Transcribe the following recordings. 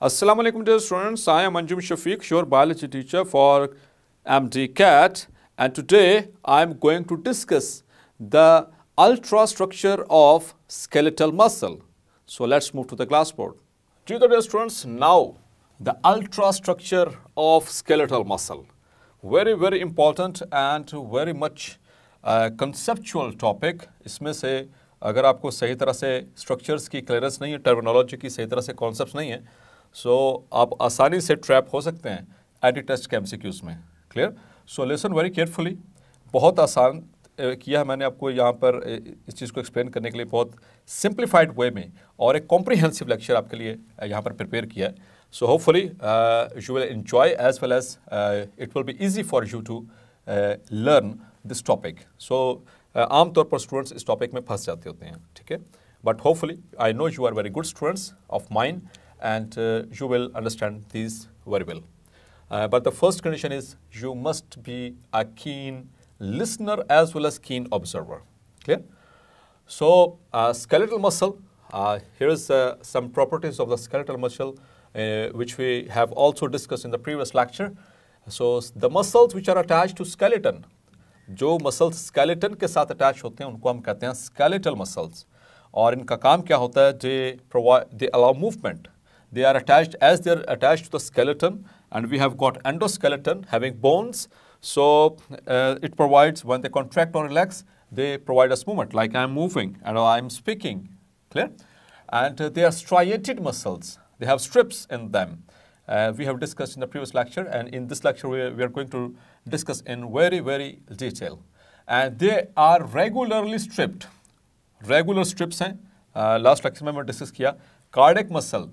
Assalamu alaikum dear students, I am Anjum Shafiq, your biology teacher for MD CAT, and today I am going to discuss the ultrastructure of skeletal muscle. So let's move to the classboard. Dear students, now the ultrastructure of skeletal muscle. Very important and very much conceptual topic. इसमें से अगर आपको सही तरह से structures की clearance नहीं है, टर्मिनोलॉजी की सही तरह से कॉन्सेप्ट्स नहीं है, सो आप आसानी से ट्रैप हो सकते हैं एडी टेस्ट के एमसीक्यूज में. Clear? So listen very carefully. बहुत आसान किया है मैंने आपको यहाँ पर इस चीज़ को एक्सप्लेन करने के लिए बहुत सिंप्लीफाइड वे में, और एक कॉम्प्रिहेंसिव लेक्चर आपके लिए यहाँ पर प्रिपेयर किया है. So hopefully you will enjoy as well as it will be easy for you to learn this topic. So आमतौर पर स्टूडेंट्स इस टॉपिक में फंस जाते होते हैं, ठीक है, but hopefully I know you are very good students of mine and you will understand these very well. But the first condition is you must be a keen listener as well as keen observer. Clear? So skeletal muscle, here is some properties of the skeletal muscle which we have also discussed in the previous lecture. So the muscles which are attached to skeleton, जो muscles skeleton के साथ attach होते हैं उनको हम कहते हैं skeletal muscles. और इनका काम क्या होता है? They allow movement. They are attached, as they are attached to the skeleton, and we have got endoskeleton having bones. So it provides, when they contract or relax, they provide us movement, like I am moving and I am speaking. Clear? And they are striated muscles. They have strips in them. We have discussed in the previous lecture, and in this lecture we are going to discuss in very detail. And they are regularly stripped. Regular strips हैं. Last lecture में मैं discuss किया cardiac muscle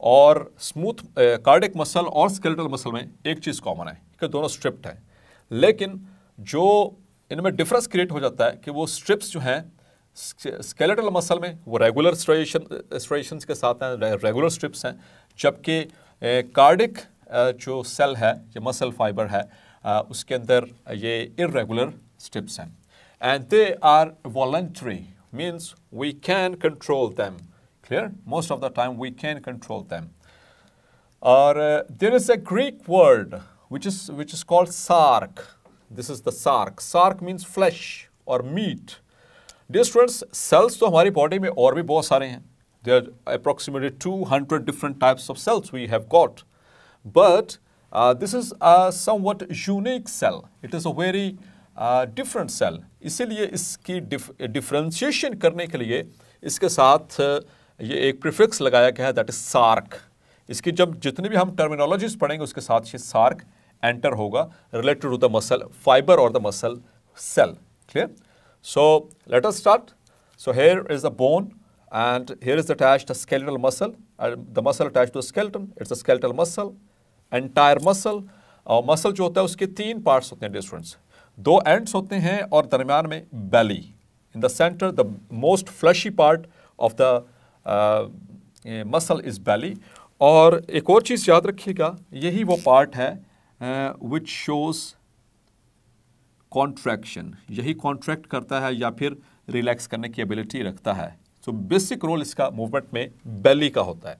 और smooth cardiac muscle और skeletal muscle में एक चीज़ common है कि दोनों स्ट्रिप्ड हैं, लेकिन जो इनमें डिफरेंस क्रिएट हो जाता है कि वो स्ट्रिप्स जो हैं स्केलेटल मसल में वो रेगुलर स्ट्रेशंस के साथ हैं, रेगुलर स्ट्रिप्स हैं, जबकि कार्डिक जो सेल है, जो मसल फाइबर है, उसके अंदर ये इरेगुलर स्ट्रिप्स हैं. And they are voluntary, means we can control them. Clear? Most of the time we can control them. Or there is a Greek word which is called sark. This is the sark. Sark means flesh or meat. Dear students, cells तो हमारी body में और भी बहुत सारे हैं. There are approximately 200 different types of cells we have got. But this is a somewhat unique cell. It is a very different cell. इसीलिए इसकी differentiation करने के लिए इसके साथ ये एक प्रीफिक्स लगाया गया है, दैट इज सार्क. इसकी जब जितनी भी हम टर्मिनोलॉजीज पढ़ेंगे उसके साथ ये सार्क एंटर होगा related to the muscle fibre और the muscle cell. Clear? So let us start. So here is the bone and here is attached the skeletal muscle, the muscle attached to the skeleton. It's a skeletal muscle, entire muscle. और muscle जो होता है उसके तीन parts होते हैं dear students. दो ends होते हैं और दरमियान में belly. In the centre the most fleshy part of the muscle is belly. और एक और चीज़ याद रखिएगा, यही वो पार्ट है विच शोज कॉन्ट्रैक्शन. यही कॉन्ट्रैक्ट करता है या फिर रिलैक्स करने की एबिलिटी रखता है. सो बेसिक रोल इसका मूवमेंट में बेली का होता है.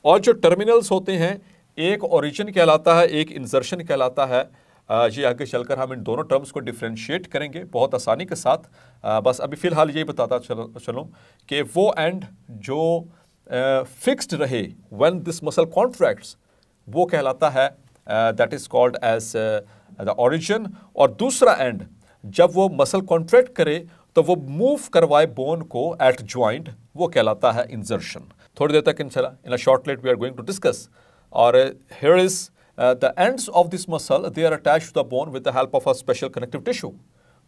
और जो टर्मिनल्स होते हैं, एक ओरिजिन कहलाता है, एक इंसर्शन कहलाता है. ये आगे चलकर हम इन दोनों टर्म्स को डिफ्रेंशिएट करेंगे बहुत आसानी के साथ. बस अभी फ़िलहाल यही बताता चलो कि वो एंड जो फिक्स्ड रहे व्हेन दिस मसल कॉन्ट्रैक्ट्स वो कहलाता है, that is called as the origin. और दूसरा एंड जब वो मसल कॉन्ट्रैक्ट करे तो वो मूव करवाए बोन को एट जॉइंट, वो कहलाता है इंसर्शन. थोड़ी देर तक in a short let we are going to discuss. और here is the ends of this muscle, they are attached to the bone with the help of a special connective tissue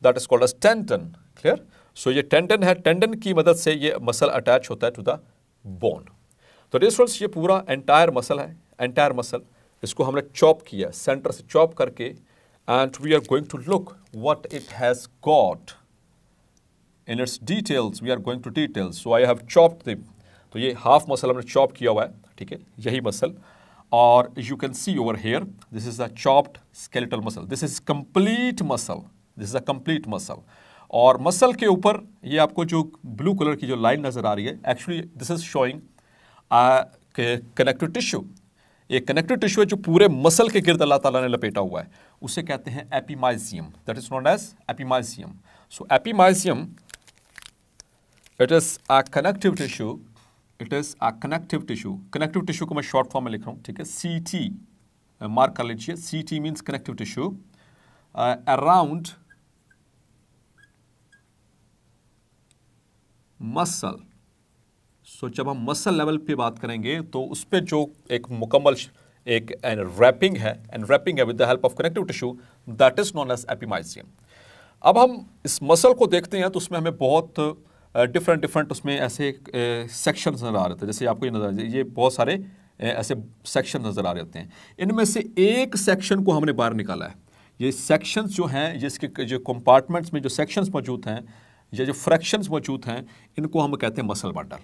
that is called as tendon. Clear? So ये tendon है, tendon की मदद से ये muscle attach होता है to the bone. तो dear students, ये पूरा entire muscle है, entire muscle. इसको हमने chop किया, center से chop करके, and we are going to look what it has got in its details. We are going to details. So I have chopped them. तो ये half muscle हमने chop किया हुआ है, ठीक है, यही muscle. Or you can see over here, this is a chopped skeletal muscle. This is complete muscle. This is a complete muscle. और muscle के ऊपर ये आपको जो blue color की जो line नज़र आ रही है, actually this is showing a connective tissue. एक कनेक्टिव टिश्यू है जो पूरे मसल के गिर्द अल्लाह ताला ने लपेटा हुआ है, उसे कहते हैं epimysium, that is known as epimysium. So epimysium it is a connective tissue, it is a connective tissue. Connective tissue को मैं शॉर्ट फॉर्म में लिख रहा हूं, ठीक है, CT मार्क कर लीजिए। CT means connective tissue around muscle. So जब हम मसल लेवल पे बात करेंगे तो उस पर जो एक मुकम्मल एक रैपिंग है, एंड रैपिंग है with the help of connective tissue, that is known as epimysium. अब हम इस मसल को देखते हैं तो उसमें हमें बहुत डिफरेंट उसमें ऐसे सेक्शंस नज़र आ रहे थे, जैसे आपको ये नज़र आ रहे, ये बहुत सारे ऐसे सेक्शन नज़र आ रहे होते हैं। इनमें से एक सेक्शन को हमने बाहर निकाला है। ये सेक्शंस जो हैं, जिसके जो कंपार्टमेंट्स में जो सेक्शंस मौजूद हैं या जो फ्रैक्शंस मौजूद हैं, इनको हम कहते हैं muscle bundle.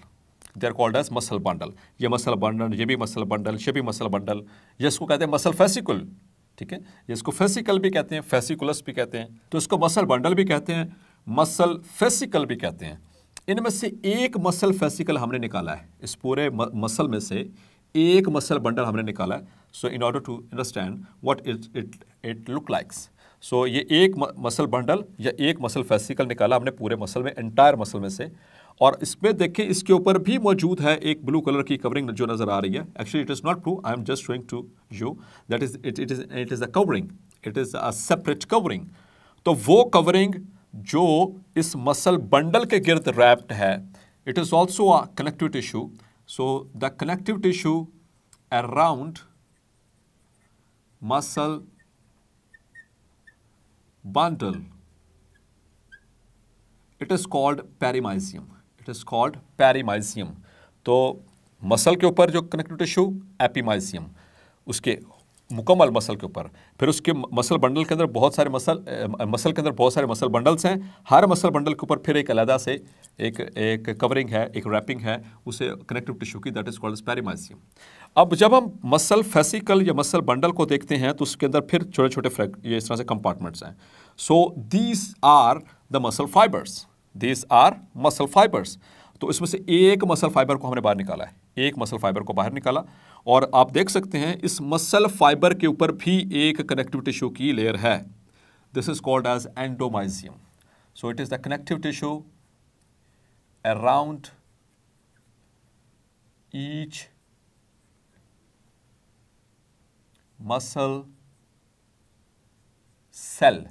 They are called as muscle bundle. ये मसल बंडल, ये भी मसल बंडल, ये भी मसल बंडल, ये इसको कहते हैं मसल फेसिकल, ठीक है, ये इसको फेसिकल भी कहते हैं, फेसिकुलस भी कहते हैं, तो इसको मसल बंडल भी कहते हैं, मसल फेसिकल भी कहते हैं। इनमें से एक मसल फेसिकल हमने निकाला है, इस पूरे मसल में से एक मसल बंडल हमने निकाला है। So in order to understand what it look likes, so ये एक मसल बंडल या एक मसल फेसिकल निकाला हमने पूरे मसल में, एंटायर मसल में से। और इसमें देखिए इसके ऊपर भी मौजूद है एक ब्लू कलर की कवरिंग जो नजर आ रही है। Actually it is not true, I am just showing to you that is it is a covering, it is a separate covering. तो वो कवरिंग जो इस मसल बंडल के गिर्द रैप्ड है, it is also a connective tissue. So the connective tissue around muscle bundle, it is called पेरिमाइजियम, it is called पेरिमाइजियम। तो muscle के ऊपर जो कनेक्टिव टिश्यू एपिमाइजियम, उसके मुकम्मल मसल के ऊपर, फिर उसके मसल बंडल के अंदर बहुत सारे मसल के अंदर बहुत सारे मसल बंडल्स हैं। हर मसल बंडल के ऊपर फिर एक अलग से एक कवरिंग है, एक रैपिंग है, उसे कनेक्टिव टिश्यू की, दैट इज कॉल्ड पेरिमाइजियम। अब जब हम मसल फेसिकल या मसल बंडल को देखते हैं तो उसके अंदर फिर छोटे छोटे ये इस तरह से कंपार्टमेंट्स हैं। So these are the muscle fibres, these are muscle fibres. तो इसमें से एक मसल फाइबर को हमने बाहर निकाला है, एक मसल फाइबर को बाहर निकाला, और आप देख सकते हैं इस मसल फाइबर के ऊपर भी एक कनेक्टिव टिश्यू की लेयर है। This is called as endomysium. So it is the connective tissue around each muscle cell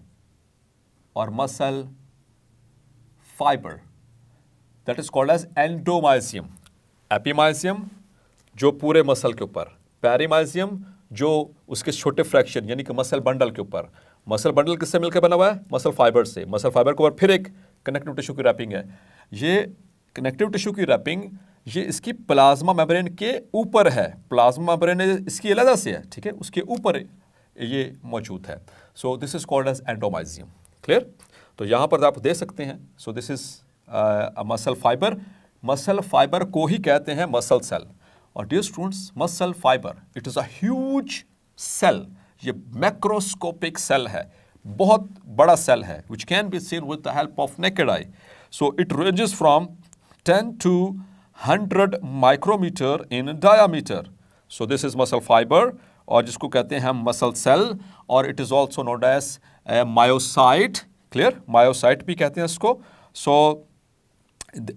और muscle fibre, that is called as endomysium. Epimysium जो पूरे मसल के ऊपर, पेरिमाइजियम जो उसके छोटे फ्रैक्शन यानी कि मसल बंडल के ऊपर। मसल बंडल किससे मिलकर बना हुआ है? मसल फाइबर से। मसल फाइबर के ऊपर फिर एक कनेक्टिव टिश्यू की रैपिंग है। ये कनेक्टिव टिश्यू की रैपिंग ये इसकी प्लाज्मा मेम्ब्रेन के ऊपर है, प्लाज्मा मेम्ब्रेन इसकी अलग से है, ठीक है, उसके ऊपर ये मौजूद है। So this is called as endomysium. Clear? तो यहाँ पर आप दे सकते हैं, so this is a muscle fibre. Muscle fibre को ही कहते हैं मसल सेल। और dear students, muscle fibre it is a huge cell, ये मैक्रोस्कोपिक सेल है, बहुत बड़ा सेल है, which can be seen with the help of naked eye. So it ranges from 10 to 100 micrometer in diameter. So this is muscle fiber, और जिसको कहते हैं हम मसल सेल, और it is also known as myocyte. Clear? Myocyte भी कहते हैं इसको। So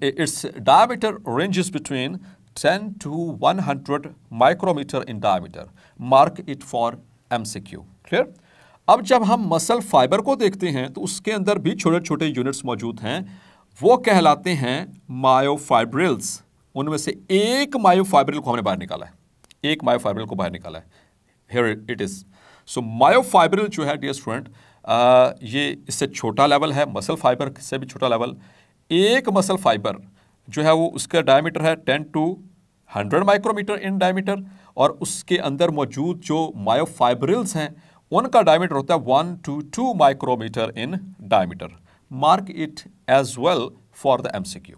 it's diameter ranges between 10 to 100 micrometer in diameter. Mark it for MCQ. Clear? अब जब हम मसल फाइबर को देखते हैं तो उसके अंदर भी छोटे छोटे यूनिट्स मौजूद हैं, वो कहलाते हैं मायोफाइब्रिल्स। उनमें से एक मायोफाइब्रिल को हमने बाहर निकाला है, एक मायोफाइब्रिल को बाहर निकाला है। Here it is. So myofibril जो है डियर स्टूडेंट, ये इससे छोटा लेवल है, मसल फाइबर से भी छोटा लेवल। एक मसल फाइबर जो है वो उसका डायमीटर है 10 to 100 माइक्रोमीटर इन डायमीटर, और उसके अंदर मौजूद जो मायोफाइब्रिल्स हैं उनका डायमीटर होता है 1 to 2 micrometre in diameter. Mark it as well for the MCQ।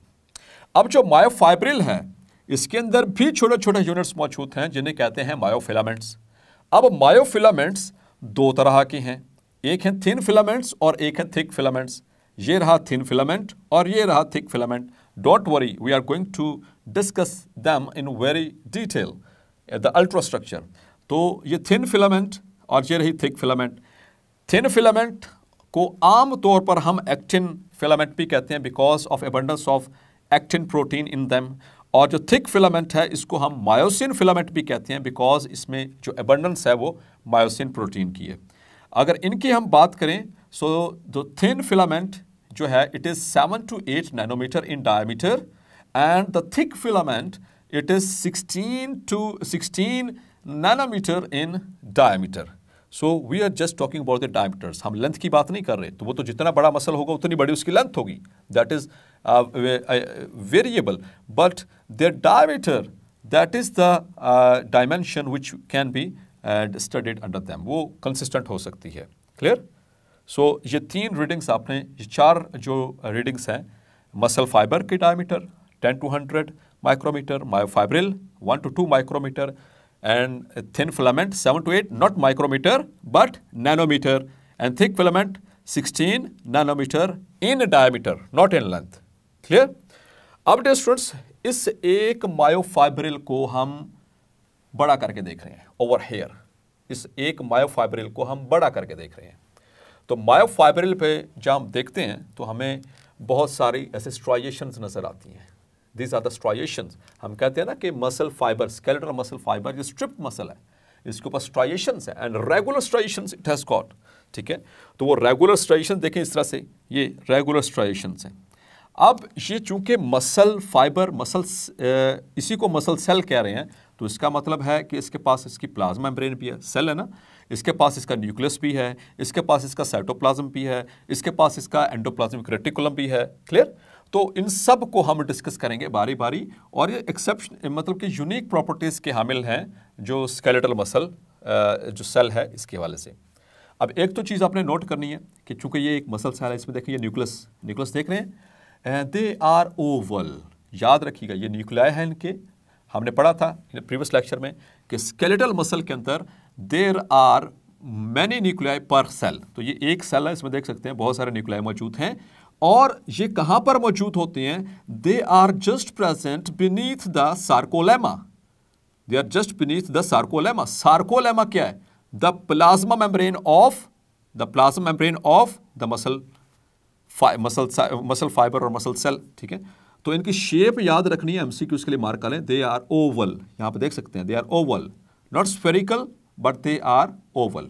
अब जो मायोफाइब्रिल है इसके अंदर भी छोटे छोटे यूनिट्स मौजूद हैं जिन्हें कहते हैं मायोफिलामेंट्स। अब मायोफिलामेंट्स दो तरह के हैं, एक है थिन फिलामेंट्स और एक है थिक फिलामेंट्स। ये रहा थिन फिलामेंट और ये रहा thick filament. Don't worry, we are going to discuss them in very detail, the ultrastructure. तो ये थिन फिलामेंट और ये रही थिक फिलामेंट। थिन फिलामेंट को आम तौर पर हम एक्टिन फिलामेंट भी कहते हैं because of abundance of actin protein in them. और जो थिक फिलामेंट है इसको हम मायोसिन फिलामेंट भी कहते हैं बिकॉज इसमें जो एबंडेंस है वो मायोसिन प्रोटीन की है। अगर इनकी हम बात करें सो जो थिन फिलामेंट जो है it is 7 to 8 nanometre in diameter and the thick filament it is 16 nanometre in diameter. So we are just talking about the diameters, हम लेंथ की बात नहीं कर रहे। तो वो तो जितना बड़ा मसल होगा उतनी बड़ी उसकी लेंथ होगी, that is variable, but their diameter that is the dimension which can be studied under them, वो कंसिस्टेंट हो सकती है। क्लियर? सो ये 3 रीडिंग्स आपने, ये 4 जो रीडिंग्स हैं, मसल फाइबर की diameter 10 to 100 micrometre, myofibril 1 to 2 micrometre, and thin filament 7 to 8 not micrometer but nanometer, and thick filament 16 nanometer in diameter not in length. Clear? अब dear students, इस एक myofibril को हम बड़ा करके देख रहे हैं over here, इस एक मायोफाइब्रिल को हम बड़ा करके देख रहे हैं। तो मायोफाइब्रिल पे जब हम देखते हैं तो हमें बहुत सारी ऐसे स्ट्राइएशंस नजर आती हैं। These are the striations. हम कहते हैं ना कि muscle fibre, skeletal muscle fibre, ये स्ट्रिप मसल है, इसके ऊपर स्ट्राइएशंस है and regular striations it has got. ठीक है, तो वो रेगुलर स्ट्राइएशन देखें इस तरह से, ये रेगुलर स्ट्राइएशंस हैं। अब ये चूंकि मसल फाइबर, इसी को मसल सेल कह रहे हैं, तो इसका मतलब है कि इसके पास इसकी प्लाज्मा मेम्ब्रेन भी है, सेल है ना, इसके पास इसका न्यूक्लियस भी है, इसके पास इसका साइटोप्लाज्म भी है, इसके पास इसका एंडोप्लाज्मिक रेटिकुलम भी है। क्लियर? तो इन सब को हम डिस्कस करेंगे बारी बारी, और ये एक्सेप्शन मतलब कि यूनिक प्रॉपर्टीज़ के हामिल हैं जो स्केलेटल मसल जो सेल है इसके हवाले से। अब एक तो चीज़ आपने नोट करनी है कि चूंकि ये एक मसल सेल है, इसमें देखिए न्यूक्लियस देख रहे हैं, दे आर ओवल। याद रखिएगा ये न्यूक्लियाई है इनके, हमने पढ़ा था प्रीवियस लेक्चर में कि स्केलेटल मसल के अंदर देर आर मैनी न्यूक्लियाई पर सेल। तो ये एक सेल है, इसमें देख सकते हैं बहुत सारे न्यूक्लियाई मौजूद हैं, और ये कहां पर मौजूद होते हैं? They are just present beneath the sarcolemma, they are just beneath the sarcolemma. Sarcolemma क्या है? The plasma membrane of the muscle fibre और मसल सेल। ठीक है, तो इनकी शेप याद रखनी है, एमसीक्यू के लिए मार्क कर लें। दे आर ओवल, यहां पे देख सकते हैं, they are oval, not spherical but they are oval.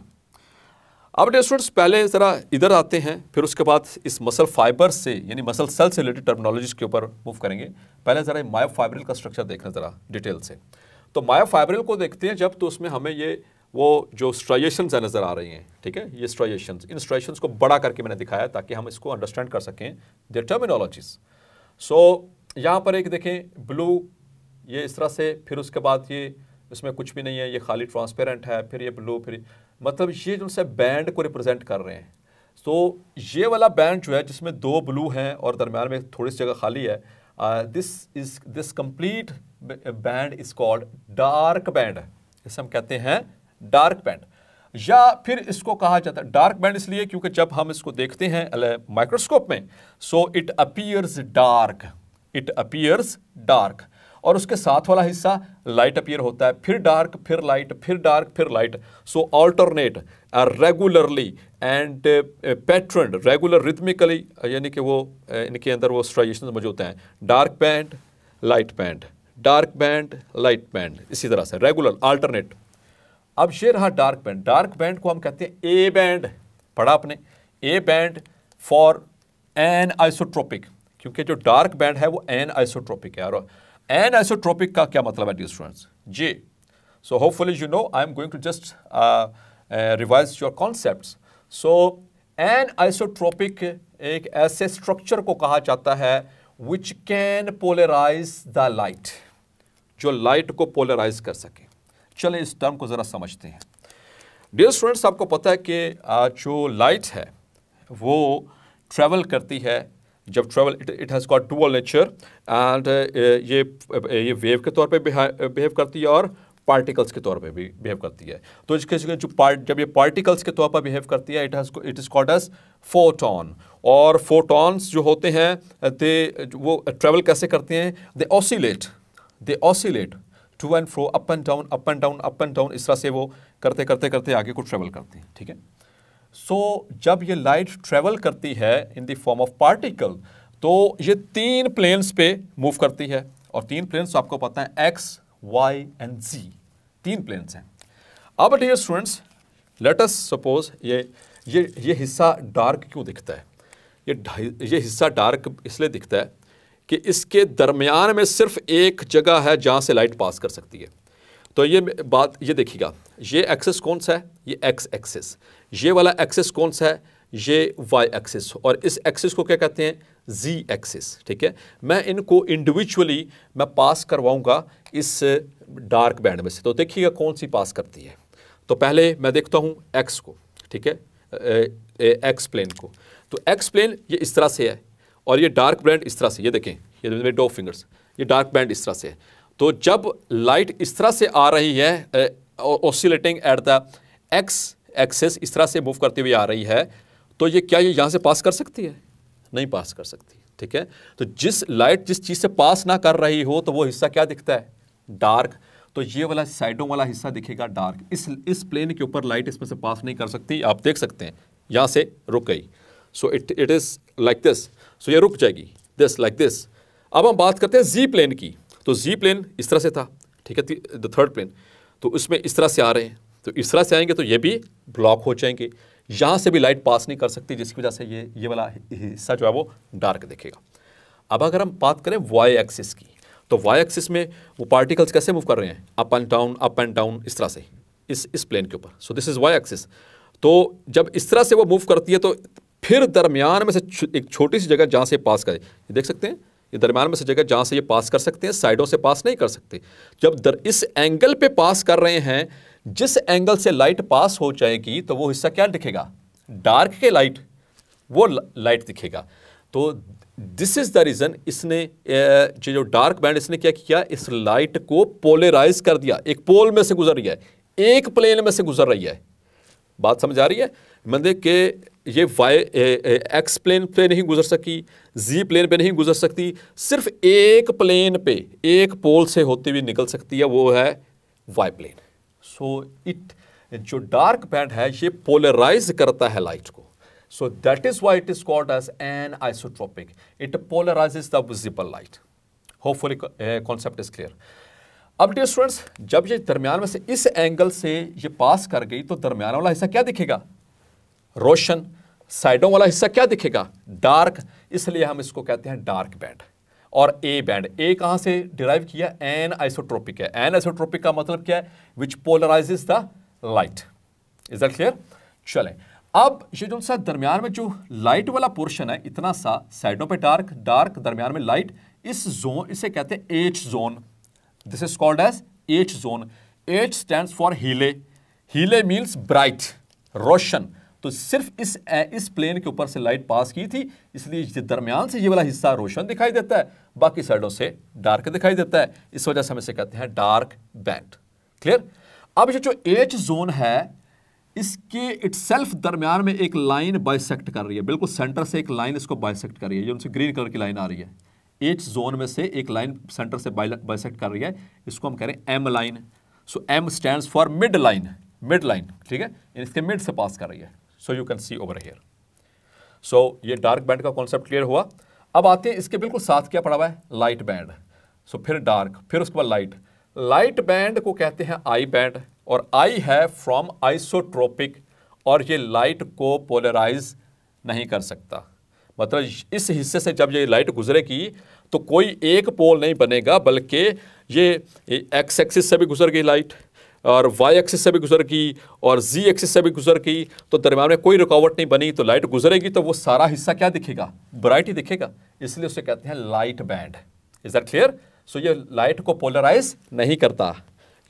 अब डियर स्टूडेंट्स, पहले ज़रा इधर आते हैं, फिर उसके बाद इस मसल फाइबर से यानी मसल सेल से रिलेटेड टर्मिनोलॉजीज के ऊपर मूव करेंगे। पहले ज़रा मायोफाइब्रिल का स्ट्रक्चर देखना ज़रा डिटेल से। तो मायोफाइब्रिल को देखते हैं जब, तो उसमें हमें ये वो जो स्ट्राइएशंस है नज़र आ रही हैं। ठीक है, ये स्ट्राइएशंस, इन स्ट्राइएशंस को बड़ा करके मैंने दिखाया ताकि हम इसको अंडरस्टैंड कर सकें देयर टर्मिनोलॉजीज। सो यहाँ पर एक देखें ब्लू, ये इस तरह से, फिर उसके बाद ये इसमें कुछ भी नहीं है, ये खाली ट्रांसपेरेंट है, फिर ये ब्लू, फिर मतलब ये जो से बैंड को रिप्रेजेंट कर रहे हैं। तो ये वाला बैंड जो है जिसमें 2 ब्लू हैं और दरम्यान में थोड़ी सी जगह खाली है, this complete band is called dark band, इसे हम कहते हैं डार्क बैंड, या फिर इसको कहा जाता है डार्क बैंड इसलिए क्योंकि जब हम इसको देखते हैं माइक्रोस्कोप में, सो इट अपीयर्स डार्क, और उसके साथ वाला हिस्सा लाइट अपीयर होता है, फिर डार्क, फिर लाइट, फिर डार्क, फिर light. So alternate regularly and pattern, regular rhythmically, यानी कि वो इनके अंदर वो स्ट्राइएशंस मौजूद हैं, dark band, light band, dark band, light band, इसी तरह से रेगुलर अल्टरनेट। अब ये रहा डार्क बैंड। डार्क बैंड को हम कहते हैं ए बैंड, पढ़ा आपने, A band for anisotropic, क्योंकि जो डार्क बैंड है वो एन आइसोट्रोपिक है। और एन आइसोट्रोपिक का क्या मतलब है डियर स्टूडेंट्स? जी, so hopefully you know, I am going to just revise your concepts. So anisotropic एक ऐसे स्ट्रक्चर को कहा जाता है which can polarise the light, जो लाइट को पोलराइज कर सके। चलें इस टर्म को ज़रा समझते हैं। डियर स्टूडेंट्स, आपको पता है कि जो लाइट है वो ट्रैवल करती है, जब travel it has got dual nature, and ये वेव के तौर पे बिहेव करती है और पार्टिकल्स के तौर पे भी बिहेव करती है। तो इसके जब ये पार्टिकल्स के तौर पर बिहेव करती है, it is called as photon. और फोटॉन्स जो होते हैं वो ट्रैवल कैसे करते हैं? They oscillate, to and fro, up and down, up and down, up and down, इस तरह से वो करते करते करते आगे को ट्रेवल करती है, ठीक है। सो जब ये लाइट ट्रेवल करती है इन द फॉर्म ऑफ पार्टिकल, तो ये 3 प्लेन्स पे मूव करती है, और 3 प्लेन्स आपको पता है X, Y and Z, 3 planes हैं। अब dear students, let us suppose ये हिस्सा डार्क क्यों दिखता है? ये हिस्सा डार्क इसलिए दिखता है कि इसके दरमियान में सिर्फ एक जगह है जहाँ से लाइट पास कर सकती है। तो ये बात, ये देखिएगा, ये एक्सिस कौन सा है? ये एक्स एक्सिस। ये वाला एक्सिस कौन सा है? ये वाई एक्सिस। और इस एक्सिस को क्या कहते हैं? जी एक्सिस, ठीक है। मैं इनको इंडिविजुअली मैं पास करवाऊंगा इस डार्क बैंड में से। तो देखिएगा कौन सी पास करती है। तो पहले मैं देखता हूँ एक्स को, ठीक है, एक्स प्लेन को। तो एक्स प्लेन ये इस तरह से है, और ये डार्क बैंड इस तरह से, ये देखें, ये मेरे 2 फिंगर्स, ये डार्क बैंड इस तरह से है। तो जब लाइट इस तरह से आ रही है, oscillating at the x axis, इस तरह से मूव करती हुई आ रही है, तो ये क्या ये यहाँ से पास कर सकती है? नहीं पास कर सकती, ठीक है। तो जिस लाइट जिस चीज़ से पास ना कर रही हो, तो वो हिस्सा क्या दिखता है? डार्क। तो ये वाला साइडों वाला हिस्सा दिखेगा डार्क। इस प्लेन के ऊपर लाइट इसमें से पास नहीं कर सकती। आप देख सकते हैं यहाँ से रुक गई। So it is like this. So ये रुक जाएगी, दिस लाइक दिस। अब हम बात करते हैं जी प्लेन की। तो जी प्लेन इस तरह से था, ठीक है, द थर्ड प्लेन। तो उसमें इस तरह से आ रहे हैं, तो इस तरह से आएंगे तो ये भी ब्लॉक हो जाएंगे, यहाँ से भी लाइट पास नहीं कर सकती, जिसकी वजह से ये वाला हिस्सा जो है वो डार्क दिखेगा। अब अगर हम बात करें वाई एक्सिस की, तो वाई एक्सिस में वो पार्टिकल्स कैसे मूव कर रहे हैं? अप एंड डाउन, इस तरह से, इस प्लेन के ऊपर। So this is why axis. तो जब इस तरह से वो मूव करती है, तो फिर दरमियान में से एक छोटी सी जगह जहाँ से पास करे, ये देख सकते हैं, ये दरमियान में से जगह जहाँ से ये पास कर सकते हैं, साइडों से पास नहीं कर सकते। जब इस एंगल पे पास कर रहे हैं, जिस एंगल से लाइट पास हो जाएगी, तो वो हिस्सा क्या दिखेगा? डार्क के लाइट, वो लाइट दिखेगा। तो दिस इज द रीजन इसने जो डार्क बैंड इसने क्या किया? इस लाइट को पोलराइज कर दिया। एक पोल में से गुजर रही है, एक प्लेन में से गुजर रही है। बात समझ आ रही है? मतलब कि ये वाई एक्स प्लेन पे नहीं गुजर सकी, जी प्लेन पे नहीं गुजर सकती, सिर्फ एक प्लेन पे एक पोल से होती हुई निकल सकती है, वो है वाई प्लेन। सो जो डार्क बैंड है ये पोलराइज करता है लाइट को। So that is why it is called as anisotropic. It polarises the visible light. Hopefully concept is clear. अब डियर स्टूडेंट्स, जब ये दरमियान में से इस एंगल से ये पास कर गई, तो दरमियान वाला हिस्सा क्या दिखेगा? रोशन। साइडों वाला हिस्सा क्या दिखेगा? डार्क। इसलिए हम इसको कहते हैं डार्क बैंड। और ए बैंड, ए कहां से डिराइव किया? एन आइसोट्रोपिक है। एन आइसोट्रोपिक का मतलब क्या है? Which polarises the light. Is that clear? चलें, अब ये जो सा दरमियान में जो लाइट वाला पोर्शन है, इतना सा, साइडों पे डार्क, डार्क, दरमियान में लाइट, इस जोन, इसे कहते हैं H zone. This is called as H zone. H stands for हीले। हीले मीन्स ब्राइट, रोशन। तो सिर्फ इस प्लेन के ऊपर से लाइट पास की थी, इसलिए दरमियान से ये वाला हिस्सा रोशन दिखाई देता है, बाकी साइडों से डार्क दिखाई देता है। इस वजह से हम इसे कहते हैं डार्क बैंड। क्लियर? अब ये जो एच जोन है, इसके इटसेल्फ दरमियान में एक लाइन बाइसेक्ट कर रही है, बिल्कुल सेंटर से एक लाइन इसको बाइसेक्ट कर रही है। ये उनसे ग्रीन कलर की लाइन आ रही है, एच जोन में से एक लाइन सेंटर से बाइसेक्ट कर रही है, इसको हम कह रहे हैं M line. So M stands for mid line, mid line, ठीक है, इसके मिड से पास कर रही है। So you can see over here. So ये डार्क बैंड का कॉन्सेप्ट क्लियर हुआ। अब आते हैं इसके बिल्कुल साथ क्या पड़ा हुआ है? Light band. सो फिर डार्क, फिर उसके बाद लाइट। लाइट बैंड को कहते हैं आई बैंड, और आई है फ्रॉम आइसोट्रोपिक, और ये लाइट को पोलराइज नहीं कर सकता। मतलब इस हिस्से से जब ये लाइट गुजरेगी तो कोई एक पोल नहीं बनेगा, बल्कि ये एक्स एक्सिस से भी गुजर गई लाइट, और वाई एक्सिस से भी गुजर गई, और जी एक्सिस से भी गुजर गई, तो दरम्यान में कोई रुकावट नहीं बनी। तो लाइट गुजरेगी तो वो सारा हिस्सा क्या दिखेगा? ब्राइट ही दिखेगा। इसलिए उसे कहते हैं light band. Is that clear? So ये लाइट को पोलराइज नहीं करता,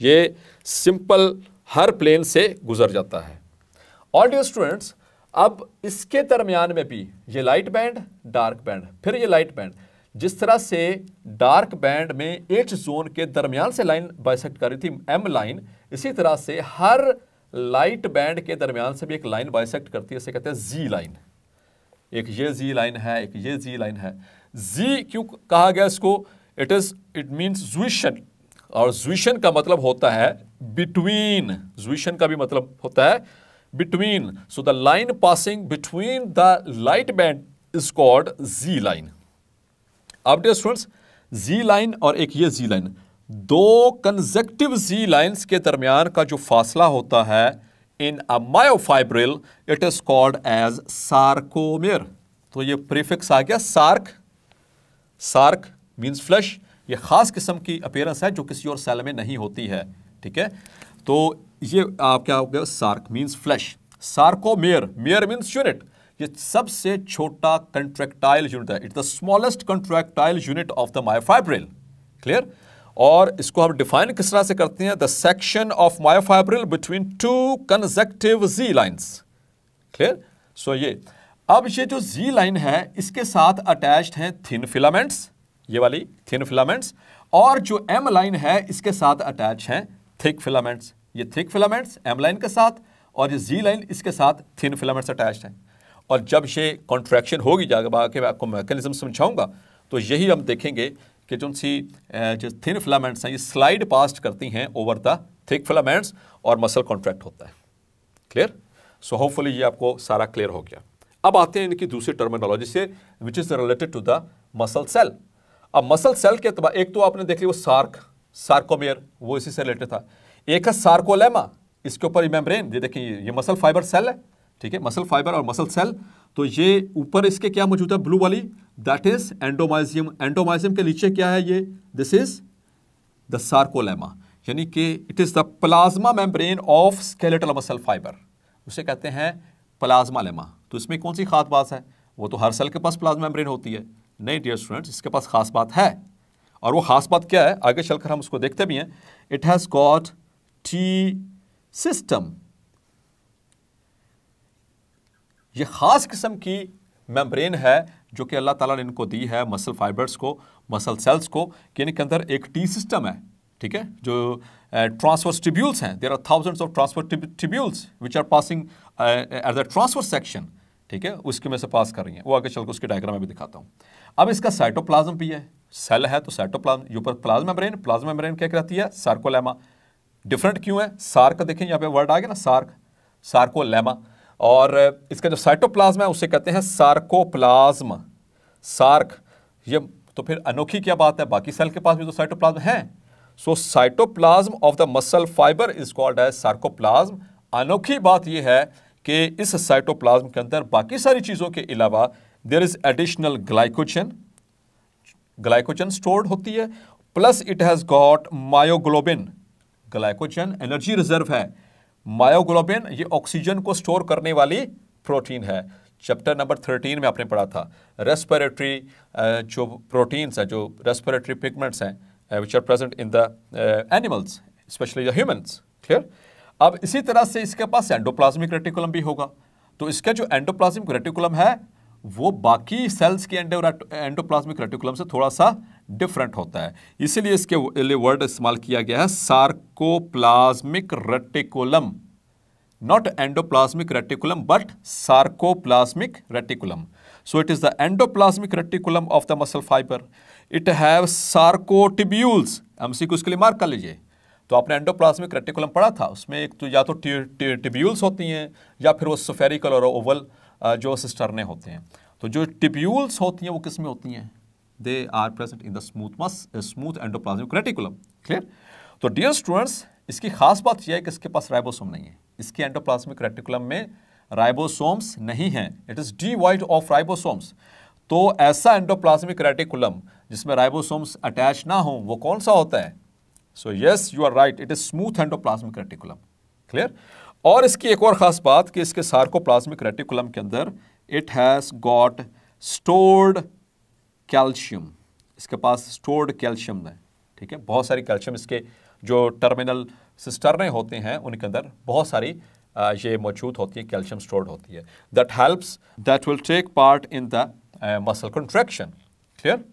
ये सिंपल हर प्लेन से गुजर जाता है। और डियर स्टूडेंट्स, अब इसके दरमियान में भी ये लाइट बैंड, डार्क बैंड, फिर ये लाइट बैंड। जिस तरह से डार्क बैंड में एच जोन के दरमियान से लाइन बाइसेक्ट कर रही थी, एम लाइन, इसी तरह से हर लाइट बैंड के दरमियान से भी एक लाइन बाइसेक्ट करती है, इसे कहते हैं जी लाइन। एक ये जी लाइन है, एक ये जी लाइन है। जी क्यों कहा गया इसको? इट मीन्स ज्विशन, और ज्विशन का मतलब होता है बिटवीन, ज्विशन का भी मतलब होता है between. So the line passing between the light band is called Z line. अब डियर स्टूडेंट्स, जी लाइन और एक ये जी लाइन, दो कंसेक्टिव जी लाइंस के दरमियान का जो फासला होता है in a myofibril, it is called as sarcomere. तो ये प्रीफिक्स आ गया सार्क, सार्क मीन्स फ्लैश। ये खास किस्म की अपीयरेंस है जो किसी और सेल में नहीं होती है, ठीक है। तो ये आप क्या हो गया, sarc means flesh, sarcomere, mere means unit. ये सबसे छोटा कंट्रैक्टाइल यूनिट है, it's the smallest contractile unit of the myofibril. Clear. और इसको हम डिफाइन किस तरह से करते हैं, the section of myofibril between two consecutive Z lines. Clear. So ये अब ये जो जी लाइन है इसके साथ अटैच्ड हैं थिन फिलामेंट्स, ये वाली थिन फिलामेंट्स, और जो एम लाइन है इसके साथ अटैच हैं थिक फिलामेंट्स। ये थिक फिलामेंट्स एम लाइन के साथ और ये जी लाइन इसके साथ थिन फिलामेंट्स अटैच्ड हैं। और जब ये कॉन्ट्रैक्शन होगी, जाके मैं आपको मैकेनिज्म समझाऊंगा, तो यही हम देखेंगे कि जो थिन फिलामेंट्स हैं ये स्लाइड पास्ट करती हैं ओवर द थिक फिलामेंट्स और मसल कॉन्ट्रैक्ट होता है। क्लियर। सो होपफुली ये आपको सारा क्लियर हो गया। अब आते हैं इनकी दूसरी टर्मिनोलॉजी से, which is related to the muscle cell. अब मसल सेल के अतबार, एक तो आपने देख लिया वो सार्क, सार्कोमेयर, वो इसी से रिलेटेड था। एक है सार्कोलेमा, इसके ऊपर मेम्ब्रेन, ये देखिए ये मसल फाइबर सेल है, ठीक है, मसल फाइबर और मसल सेल। तो ये ऊपर इसके क्या मौजूद है, ब्लू वाली, दैट इज एंडोमाइजियम। एंडोमाइजियम के नीचे क्या है, ये दिस इज द सार्कोलेमा, यानी कि it is the plasma membrane of skeletal muscle fibre, उसे कहते हैं प्लाज्मा लेमा। तो इसमें कौन सी खास बात है, वो तो हर सेल के पास प्लाज्मा मेम्ब्रेन होती है। नहीं डियर स्टूडेंट्स, इसके पास खास बात है, और वो खास बात क्या है आगे चलकर हम उसको देखते भी हैं। It has got T system, ये खास किस्म की मेम्ब्रेन है जो कि अल्लाह ताला ने इनको दी है मसल फाइबर्स को, मसल सेल्स को, कि इनके अंदर एक टी सिस्टम है, ठीक है, जो ट्रांसवर्स ट्यूब्यूल्स हैं। There are thousands of transverse tubules which are passing at the transverse section, ठीक है, उसके में से पास कर रही हैं। वो आगे चलकर उसके डायग्राम में भी दिखाता हूँ। अब इसका साइटोप्लाज्म भी है, सेल है तो साइटोप्लाज्म, ये ऊपर प्लाज्मा मेम्ब्रेन, प्लाज्मा मेम्ब्रेन क्या कहती है, सार्कोलेमा। डिफरेंट क्यों है, सार्क देखें यहाँ पे वर्ड आ गया ना, सार्क, सार्कोलेमा। और इसका जो साइटोप्लाज्म है उसे कहते हैं सार्कोप्लाज्म, सार्क। ये तो फिर अनोखी क्या बात है, बाकी सेल के पास भी तो साइटोप्लाज्म है। So cytoplasm of the muscle fibre is called as sarcoplasm. अनोखी बात यह है कि इस साइटोप्लाज्म के अंदर बाकी सारी चीजों के अलावा there is additional glycogen, glycogen stored होती है, plus it has got myoglobin. Glycogen energy reserve है, मायोग्लोबिन ये ऑक्सीजन को स्टोर करने वाली प्रोटीन है। चैप्टर नंबर 13 में आपने पढ़ा था रेस्पिरेटरी जो प्रोटीन्स हैं, जो रेस्पिरेटरी पिगमेंट्स हैं which are present in the animals specially the humans. Clear. अब इसी तरह से इसके पास एंडोप्लाज्मिक रेटिकुलम भी होगा। तो इसका जो एंडोप्लाज्मिक रेटिकुलम है वो बाकी सेल्स के एंडोप्लाज्मिक रेटिकुलम से थोड़ा सा डिफरेंट होता है, इसीलिए इसके लिए वर्ड इस्तेमाल किया गया है sarcoplasmic reticulum, not endoplasmic reticulum but sarcoplasmic reticulum. So it is the endoplasmic reticulum of the muscle fibre. It have sarcotubules, MCQ उसके लिए मार्क कर लीजिए। तो आपने एंडोप्लाज्मिक रेटिकुलम पढ़ा था, उसमें एक तो या तो टिब्यूल्स होती हैं या फिर वो स्फेरिकल और ओवल जो सिस्टर्ने होते हैं। तो जो टिब्यूल्स होती हैं वो किस में होती हैं, they are present in the smooth endoplasmic reticulum. Clear. तो डियर स्टूडेंट्स, इसकी खास बात यह है कि इसके पास राइबोसोम नहीं है, इसके एंडोप्लाज्मिक रेटिकुलम में राइबोसोम्स नहीं हैं, it is devoid of ribosomes. तो ऐसा एंडोप्लाज्मिक रेटिकुलम जिसमें राइबोसोम्स अटैच ना हो वो कौन सा होता है, so yes you are right, it is smooth endoplasmic reticulum. Clear. और इसकी एक और खास बात कि इसके सार्कोप्लाज्मिक रेटिकुलम के अंदर it has got stored calcium, इसके पास स्टोर्ड कैल्शियम है, ठीक है, बहुत सारी कैल्शियम इसके जो टर्मिनल सिस्टर्ने होते हैं उनके अंदर बहुत सारी ये मौजूद होती है, कैल्शियम स्टोर्ड होती है, that helps, that will take part in the muscle contraction. Clear.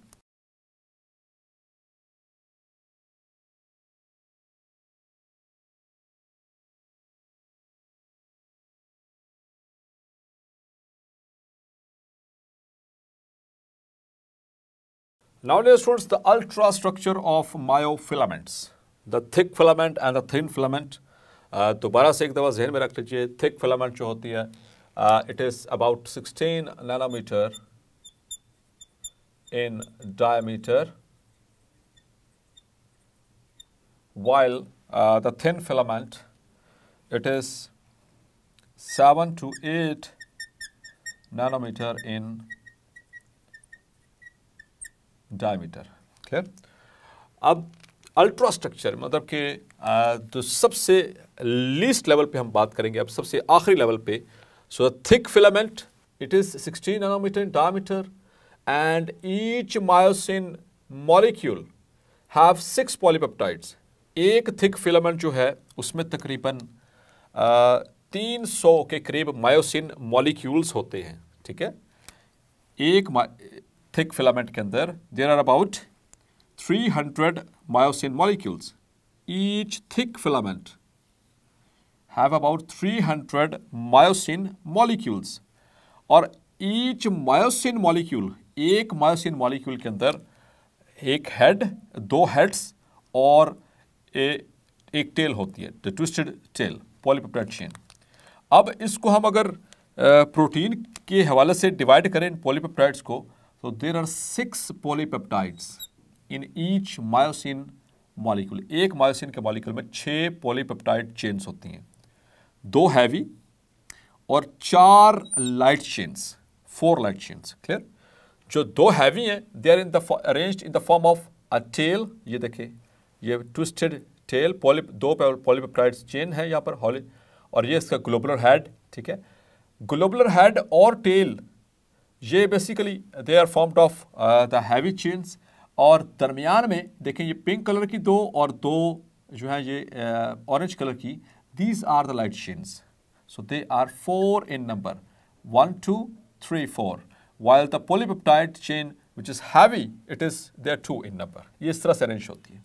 Now dear students, the ultrastructure of myofilaments. The thick filament and the thin filament. दोबारा से एक दफ़ा जहन में रख लीजिए, थिक फिलामेंट जो होती है it is about 16 nanometre in diameter, while the thin filament it is 7 to 8 nanometer in diameter. Clear? अब अल्ट्रा स्ट्रक्चर मतलब कि जो सबसे लीस्ट लेवल पे हम बात करेंगे, अब सबसे आखिरी लेवल पे। So thick filament it is 16 nanometre in diameter and each myosin molecule have 6 polypeptides। एक थिक फिलामेंट जो है उसमें तकरीबन 300 के करीब मायोसिन मॉलिक्यूल्स होते हैं, ठीक है। एक थिक फिलामेंट के अंदर there are about 300 myosin molecules। each thick filament have about 300 myosin molecules और each myosin molecule, एक मायोसिन मॉलिक्यूल के अंदर एक हेड, दो हेड्स और एक टेल होती है, the twisted tail, polypeptide chain. अब इसको हम अगर प्रोटीन के हवाले से डिवाइड करें इन पॉलीपेप्टाइड्स को, तो there are 6 polypeptides in each myosin molecule. एक मायोसिन के मॉलिक्यूल में 6 पॉलीपेप्टाइड चेन्स होती हैं, 2 हैवी और 4 light chains, 4 light chains. Clear? जो 2 हैवी हैं they are arranged in the form of a tail. ये देखिए, ये ट्विस्टेड टेल, 2 पॉलीपेप्टाइड चेन है यहाँ पर हॉली, और ये इसका ग्लोबुलर हेड, ठीक है। ग्लोबुलर हेड और टेल ये basically they are formed of the heavy chains, और दरमियान में देखें ये पिंक कलर की 2 और 2 जो है ये ऑरेंज कलर की, these are the light chains. So they are 4 in number, 1 2 3 4, while the polypeptide chain which is heavy it is there 2 in number। ये इस तरह से अरेंज होती है।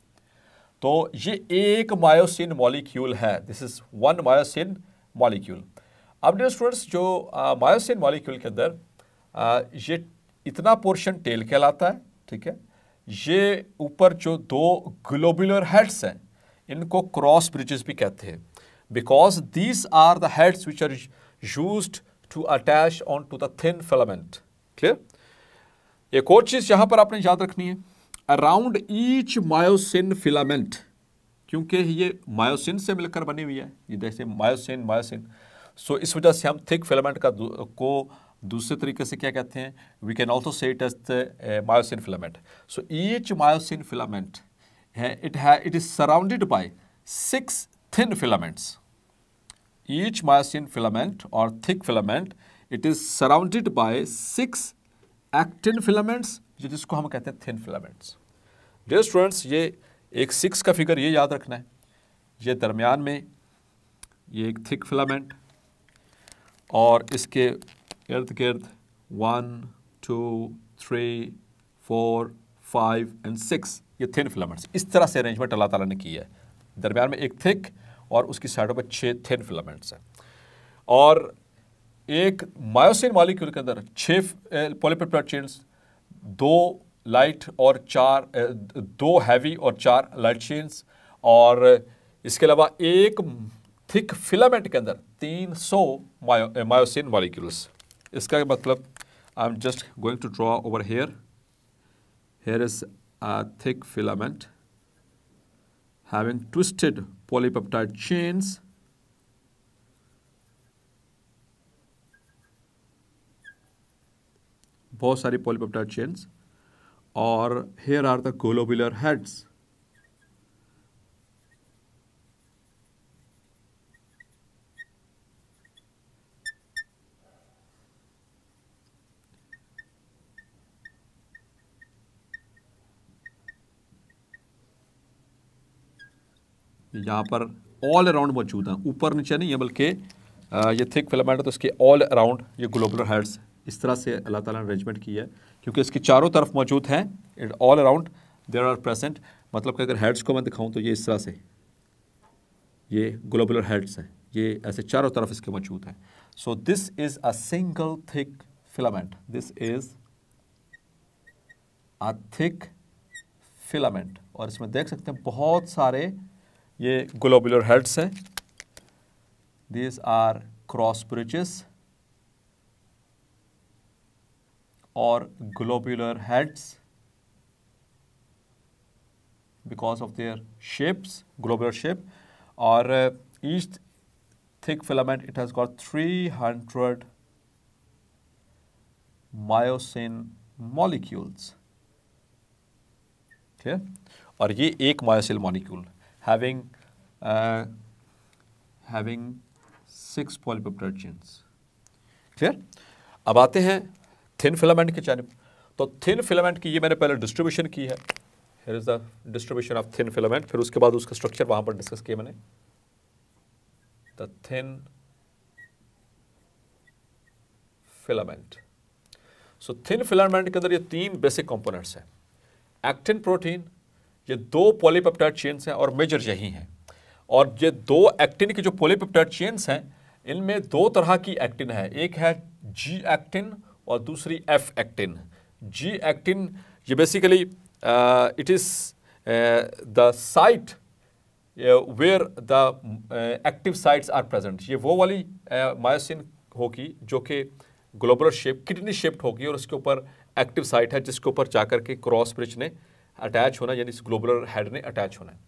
तो ये एक मायोसिन मॉलिक्यूल है, दिस इज 1 मायोसिन मॉलिक्यूल। अब डियर स्टूडेंट्स, जो मायोसिन मॉलिक्यूल के अंदर ये इतना पोर्शन टेल कहलाता है, ठीक है। ये ऊपर जो 2 ग्लोबुलर हेड्स हैं इनको क्रॉस ब्रिजेस भी कहते हैं, because these are the heads which are used to attach on to the thin filament. Clear? एक और चीज यहां पर आपने याद रखनी है, अराउंड ईच मायोसिन फिलामेंट, क्योंकि ये मायोसिन से मिलकर बनी हुई है, ये जैसे मायोसिन, सो इस वजह से हम थिक फिलामेंट को दूसरे तरीके से क्या कहते हैं, we can also say it as the myosin filament. So each myosin filament it is surrounded by 6 thin filaments. Each myosin filament और thick filament it is surrounded by 6 actin filaments, जिसको हम कहते हैं थिन फिलामेंट्स। डियर स्टूडेंट्स, ये एक 6 का figure ये याद रखना है, ये दरमियान में ये एक थिक फिलामेंट और इसके इर्द गिर्द 1 2 3 4 5 एंड 6 ये थिन फिलामेंट्स। इस तरह से अरेंजमेंट अल्लाह ताला ने की है, दरमियान में एक थिक और उसकी साइडों पर 6 थिन फिलामेंट्स हैं। और एक मायोसिन मॉलिक्यूल के अंदर 6 पॉलीपेप्टाइड चेन्स, 2 लाइट और 2 हैवी और 4 लाइट चेन्स, और इसके अलावा एक थिक फिलामेंट के अंदर 300 मायोसिन मॉलिक्यूल्स। इसका मतलब I am just going to draw over here, here is a thick filament having twisted polypeptide chains, बहुत सारी पॉलीपेप्टाइड चेन्स, और here are the globular heads। यहाँ पर ऑल अराउंड मौजूद हैं, ऊपर नीचे नहीं है, बल्कि ये थिक फिलामेंट है तो इसके ऑल अराउंड ये ग्लोबुलर हेड्स इस तरह से अल्लाह ताला ने अरेंजमेंट की है, क्योंकि इसकी चारों तरफ मौजूद हैं, it all around there are present. मतलब कि अगर हेड्स को मैं दिखाऊं तो ये इस तरह से ये ग्लोबुलर हेड्स हैं, ये ऐसे चारों तरफ इसके मौजूद हैं। So this is a single thick filament, this is a thick filament और इसमें देख सकते हैं बहुत सारे ये ग्लोबुलर हेड्स हैं, दीज आर क्रॉस ब्रिजेस और globular heads because of their shapes, globular shape, or each thick filament it has got 300 myosin molecules. Okay, और ये एक myosin molecule having 6 polypeptide chains. Clear? अब आते हैं थिन फिलामेंट की जानिब। तो थिन फिलामेंट की ये मैंने पहले डिस्ट्रीब्यूशन की है, here is the distribution of thin filament, फिर उसके बाद उसका स्ट्रक्चर वहां पर डिस्कस किया मैंने। the thin filament, so thin filament के अंदर ये 3 बेसिक कंपोनेंट्स हैं। एक्टिन प्रोटीन, ये 2 पॉलीपेप्टाइड चेन्स हैं और मेजर यही हैं। और ये 2 एक्टिन की जो पॉलीपेप्टाइड चेन्स हैं, इनमें 2 तरह की एक्टिन है, एक है जी एक्टिन और दूसरी एफ एक्टिन। जी एक्टिन ये basically it is the site where the active sites are present। ये वो वाली मायोसिन होगी जो कि ग्लोबुलर शेप किडनी शेप्ड होगी और उसके ऊपर एक्टिव साइट है जिसके ऊपर जाकर के क्रॉस ब्रिज ने अटैच होना, यानी इस ग्लोबुलर हेड ने अटैच होना है।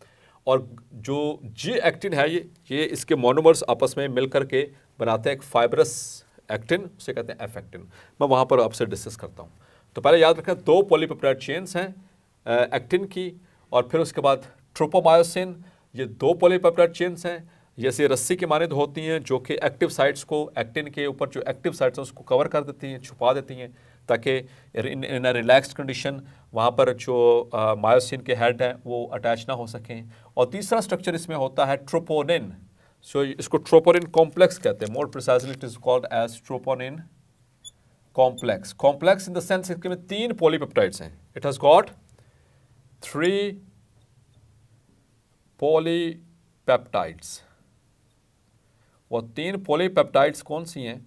और जो जी एक्टिन है ये इसके मोनोमर्स आपस में मिलकर के बनाते हैं एक फाइब्रस एक्टिन, उसे कहते हैं एफ एक्टिन। मैं वहाँ पर आपसे डिस्कस करता हूँ। तो पहले याद रखें 2 पॉलीपेप्टाइड चेन्स हैं एक्टिन की, और फिर उसके बाद ट्रोपोमायोसिन, ये 2 पॉलीपेप्टाइड चेन्स हैं, जैसे रस्सी की मानद होती हैं जो कि एक्टिव साइट्स को, एक्टिन के ऊपर जो एक्टिव साइट्स हैं उसको कवर कर देती हैं, छुपा देती हैं, ताकि इन अ रिलैक्स्ड कंडीशन वहाँ पर जो मायोसिन के हेड हैं वो अटैच ना हो सकें। और तीसरा स्ट्रक्चर इसमें होता है ट्रोपोनिन। सो इसको ट्रोपोनिन कॉम्प्लेक्स कहते हैं, more precisely it is called as troponin complex. Complex in the sense इसके में 3 पॉलीपेप्टाइड्स हैं, इट हैज गॉट 3 पॉलीपेप्टाइड्स। वो 3 पॉलीपेप्टाइड्स कौन सी हैं?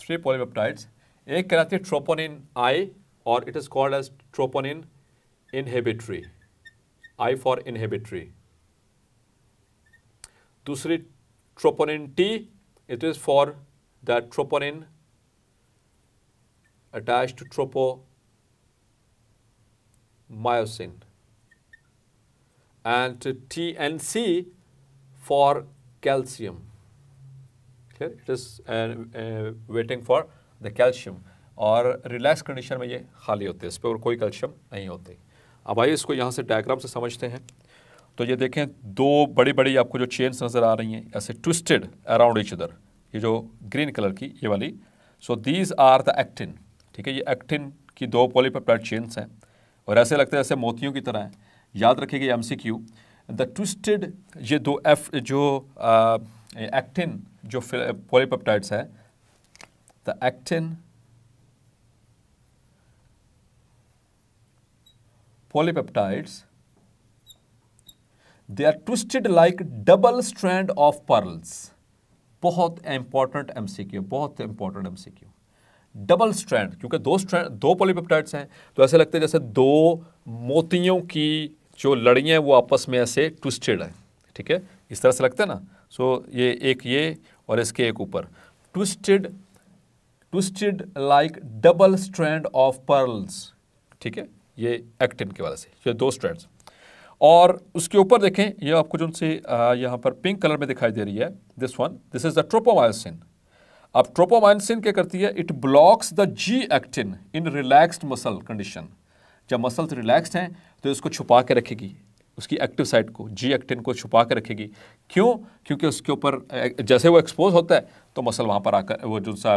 3 पॉलीपेप्टाइड्स। एक कहलाती है ट्रोपोनिन आई और it is called as troponin inhibitory, I for inhibitory. दूसरी troponin T, it is for the troponin attached to tropomyosin, and TNC for calcium. Clear? It is waiting for the calcium, और relax condition में ये खाली होते हैं, इस पर कोई कैल्शियम नहीं होते। अब आइए इसको यहाँ से डायग्राम से समझते हैं। तो ये देखें 2 बड़ी बड़ी आपको जो चेन्स नज़र आ रही हैं ऐसे ट्विस्टेड अराउंड ईच अदर, ये जो ग्रीन कलर की ये वाली, so these are the actin. ठीक है, ये एक्टिन की 2 पॉलीपेप्टाइड चेन्स हैं और ऐसे लगता है जैसे मोतियों की तरह हैं। याद रखिएगा MCQ, द ट्विस्टेड ये 2 एफ जो एक्टिन जो पॉलीपेप्टाइड्स है, the actin polypeptides, they are twisted like double strand of pearls. बहुत इंपॉर्टेंट MCQ, बहुत इंपॉर्टेंट MCQ। डबल स्ट्रैंड, क्योंकि 2 पॉलीपेप्टाइड्स हैं तो ऐसे लगता है जैसे 2 मोतियों की जो लड़ियाँ हैं वो आपस में ऐसे ट्विस्टेड है। ठीक है, इस तरह से लगता है ना। सो ये एक ये और इसके एक ऊपर twisted like double strand of pearls. ठीक है, ये एक्टिन की वजह से ये 2 स्ट्रैंड्स। और उसके ऊपर देखें ये आपको जो से यहाँ पर पिंक कलर में दिखाई दे रही है, दिस इज द ट्रोपोमायोसिन। अब ट्रोपोमायोसिन क्या करती है? It blocks the G actin in relaxed muscle condition. जब मसल्स रिलैक्स्ड हैं तो इसको छुपा के रखेगी, उसकी एक्टिव साइट को, जी एक्टिन को छुपा के रखेगी। क्यों? क्योंकि उसके ऊपर जैसे वो एक्सपोज होता है तो मसल वहाँ पर आकर वो जो सा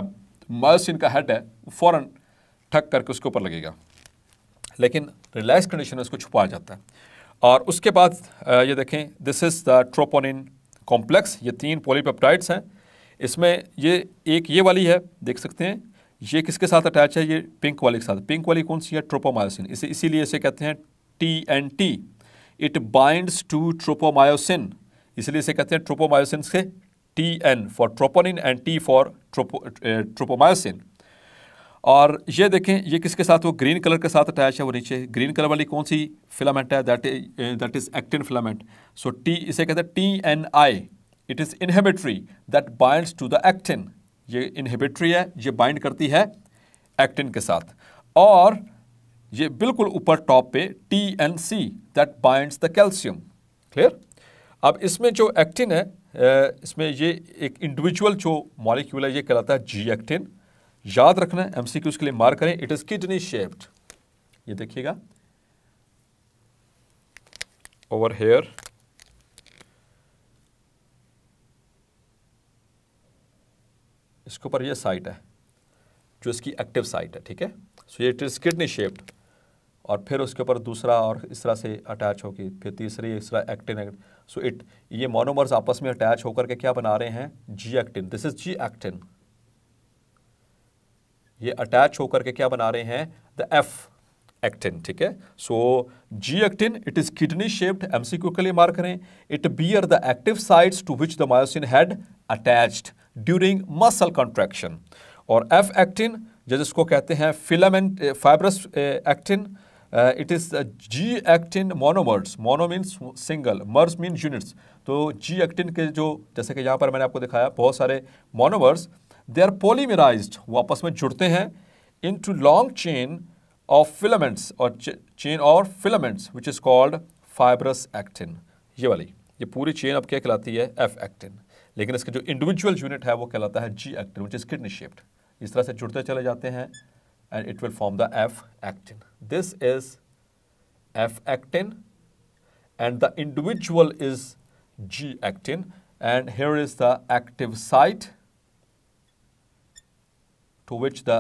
मायोसिन का हेड है फ़ौरन ठक करके उसके ऊपर लगेगा, लेकिन रिलैक्स कंडीशन में उसको छुपाया जाता है। और उसके बाद ये देखें, this is the troponin complex. ये 3 पॉलीपेप्टाइड्स हैं। इसमें ये एक ये वाली है, देख सकते हैं, ये किसके साथ अटैच है? ये पिंक वाली के साथ। पिंक वाली कौन सी है? ट्रोपोमायोसिन। इसीलिए इसे कहते हैं TNT, it binds to tropomyosin, इसलिए इसे कहते हैं ट्रोपोमायोसिन से TN for troponin and T for tropomyosin. और ये देखें ये किसके साथ, वो ग्रीन कलर के साथ अटैच है, वो नीचे ग्रीन कलर वाली कौन सी फिलामेंट है, that is actin filament. So T, इसे कहते हैं TNI, it is inhibitory that binds to the actin. ये इनहिबिटरी है, ये बाइंड करती है एक्टिन के साथ। और ये बिल्कुल ऊपर टॉप पे TNC that binds the calcium. Clear. अब इसमें जो एक्टिन है, इसमें ये एक इंडिविजुअल जो मॉलिक्यूल है ये कहलाता है G एक्टिन। याद रखना है, MCQs के लिए मार्क करें, इट इज किडनी शेप्ड। ये देखिएगा ओवर हेयर, इसके ऊपर ये साइट है जो इसकी एक्टिव साइट है, ठीक है। सो इट इज किडनी शेप्ड, और फिर उसके ऊपर दूसरा और इस तरह से अटैच होगी, फिर तीसरी इस तरह एक्टिन। सो ये मोनोमर्स आपस में अटैच होकर के क्या बना रहे हैं, G actin. This is G actin. ये अटैच होकर के क्या बना रहे हैं, द F एक्टिन, ठीक है। So G actin it is kidney shaped, MCQ के लिए मार्क करें, it bear the active sites to which the myosin head attached during muscle contraction. और F एक्टिन जिसको कहते हैं filament fibrous actin, it is G actin monomers. Mono means single, mers mean units. तो G actin के जो, जैसे कि यहाँ पर मैंने आपको दिखाया बहुत सारे मोनोमर्स, दे आर पॉलीमराइज्ड, वो आपस में जुड़ते हैं into long chain of filaments, और चेन और filaments which is called fibrous actin. ये वाली ये पूरी चेन अब क्या कहलाती है, F एक्टिन। लेकिन इसका जो इंडिविजुअल यूनिट है वो कहलाता है G actin which is kidney shaped. इस तरह से जुड़ते चले जाते हैं and it will form the F actin. This is F actin and the individual is G actin, and here is the active site to which the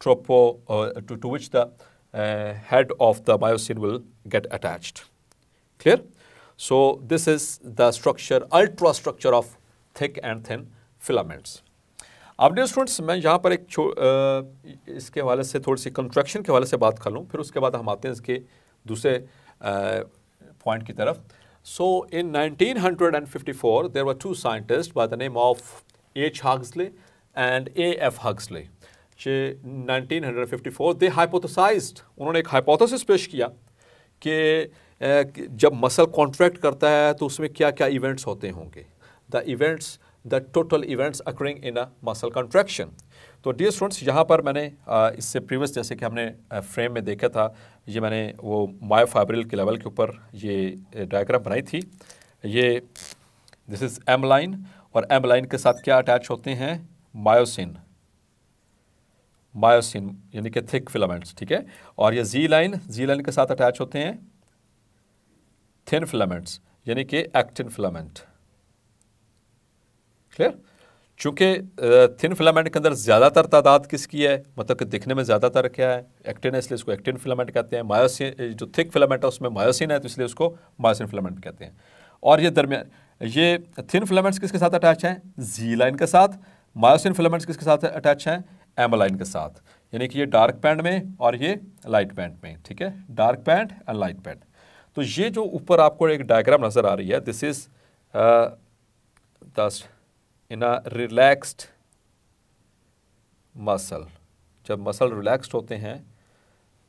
to which the head of the myosin will get attached. Clear? So this is the structure, ultra structure of thick and thin filaments. अब dear students, मैं यहाँ पर एक इसके हवाले से थोड़ी सी contraction के हवाले से बात कर लूँ, फिर उसके बाद हम आते हैं इसके दूसरे पॉइंट की तरफ। So in 1954 there were two scientists by the name of H. Huxley and A.F. Huxley. 1954 they hypothesized, उन्होंने एक हाइपोथेसिस पेश किया कि जब मसल कॉन्ट्रैक्ट करता है तो उसमें क्या क्या इवेंट्स होते होंगे, the total events occurring in a muscle contraction. तो डियर स्टूडेंट्स, यहाँ पर मैंने इससे प्रीवियस जैसे कि हमने फ्रेम में देखा था, ये मैंने वो मायोफाइब्रिल के लेवल के ऊपर ये डायग्राम बनाई थी। ये दिस इज़ एम लाइन, और एम लाइन के साथ क्या अटैच होते हैं, मायोसिन यानी कि थिक फिलामेंट्स, ठीक है। और ये जी लाइन के साथ अटैच होते हैं थिन फिलामेंट्स यानी कि एक्टिन फिलामेंट। क्लियर। चूंकि थिन फिलामेंट के अंदर ज़्यादातर तादाद किसकी है, मतलब कि दिखने में ज़्यादातर क्या है, एक्टिन है, इसलिए इसको एक्टिन फिलामेंट कहते हैं। मायोसिन जो थिक फिलामेंट है उसमें मायोसिन है, तो इसलिए उसको मायोसिन फिलामेंट कहते हैं। और ये दरमियान ये थिन फिलामेंट्स किसके साथ अटैच हैं, जी लाइन के साथ। मायोसिन फिलामेंट्स किसके साथ अटैच हैं, एम लाइन के साथ, यानी कि ये डार्क बैंड में और ये लाइट बैंड में, ठीक है, dark band and light band. तो ये जो ऊपर आपको एक डायग्राम नज़र आ रही है, this is in a relaxed muscle. जब मसल रिलैक्स्ड होते हैं,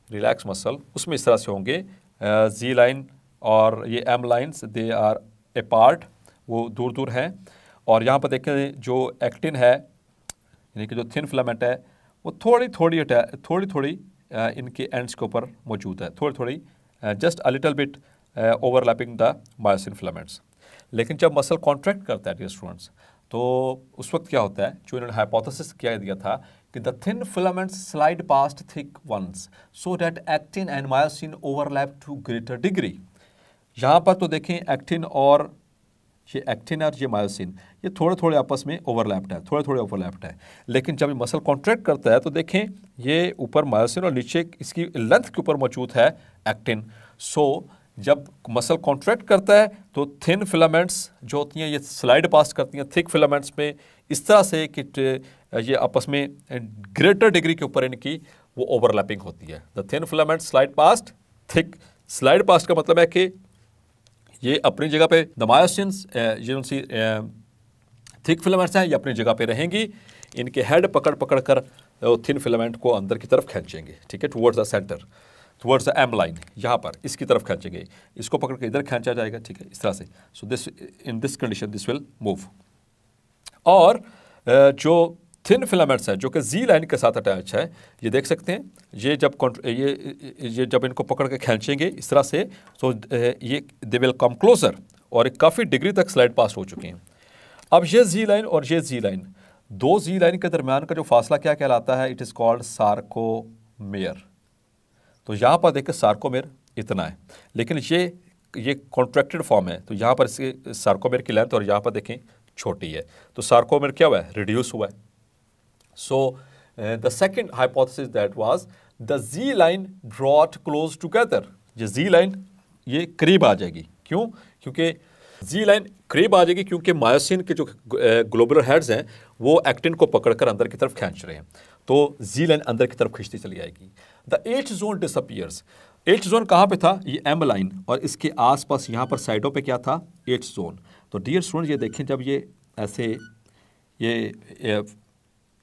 रिलैक्स मसल, उसमें इस तरह से होंगे जी लाइन और ये M lines, they are apart, वो दूर दूर हैं। और यहाँ पर देखें जो एक्टिन है यानी कि जो थिन फिलामेंट है वो थोड़ी थोड़ी इनके एंड्स के ऊपर मौजूद है, थोड़ी just a little bit overlapping the myosin filaments. लेकिन जब मसल कॉन्ट्रैक्ट करता है डियर स्टूडेंट्स, तो उस वक्त क्या होता है, जो इन्होंने हाइपोथेसिस किया दिया था कि the thin filaments slide past thick ones so that actin and myosin overlap to greater degree. यहाँ पर तो देखें एक्टिन और ये मायोसिन ये थोड़े आपस में ओवरलैप्ड है, थोड़े ओवरलैप्ड है। लेकिन जब ये मसल कॉन्ट्रैक्ट करता है तो देखें ये ऊपर मायोसिन और नीचे इसकी लेंथ के ऊपर मौजूद है एक्टिन। सो जब मसल कॉन्ट्रैक्ट करता है तो थिन फिलामेंट्स जो होती हैं ये स्लाइड पास करती हैं थिक फिलामेंट्स में इस तरह से कि ये आपस में ग्रेटर डिग्री के ऊपर इनकी वो ओवरलैपिंग होती है। The thin filament slide past thick, slide past का मतलब है कि ये अपनी जगह पे द मायोसिन्स ये उनसी थिक फिलामेंट्स हैं, ये अपनी जगह पे रहेंगी, इनके हेड पकड़ कर थिन फिलामेंट को अंदर की तरफ खींचेंगे, ठीक है, towards the centre, towards the M line, यहाँ पर इसकी तरफ खींचेंगे, इसको पकड़ के इधर खींचा जाएगा, ठीक है, इस तरह से। So this in this condition this will move. और जो थिन फिलामेंट्स है जो कि जी लाइन के साथ अटैच है, ये देख सकते हैं, ये जब इनको पकड़ के खींचेंगे इस तरह से, सो ये दे विल कम क्लोजर, और काफ़ी डिग्री तक स्लाइड पास हो चुके हैं। अब ये जी लाइन और ये जी लाइन, दो जी लाइन के दरमियान का जो फासला क्या कहलाता है, इट इज़ कॉल्ड सार्कोमेयर। तो यहाँ पर देखिए सार्कोमेयर इतना है, लेकिन ये कॉन्ट्रैक्टेड फॉर्म है, तो यहाँ पर इसके सार्कोमेयर की लेंथ और यहाँ पर देखें छोटी है, तो सार्कोमेयर क्या हुआ है, रिड्यूस हुआ है। So the second hypothesis that was the Z line brought close together. ये Z line ये करीब आ जाएगी, क्यों? क्योंकि Z line करीब आ जाएगी क्योंकि मायोसिन के जो ग्लोबुलर हेड्स हैं वो एक्टिन को पकड़कर अंदर की तरफ खींच रहे हैं, तो Z line अंदर की तरफ खींचती चली आएगी। The H zone disappears. H zone कहाँ पे था, ये M line, और इसके आसपास यहाँ पर साइडों पे क्या था, H zone। तो डियर स्टूडेंट ये देखें, जब ये ऐसे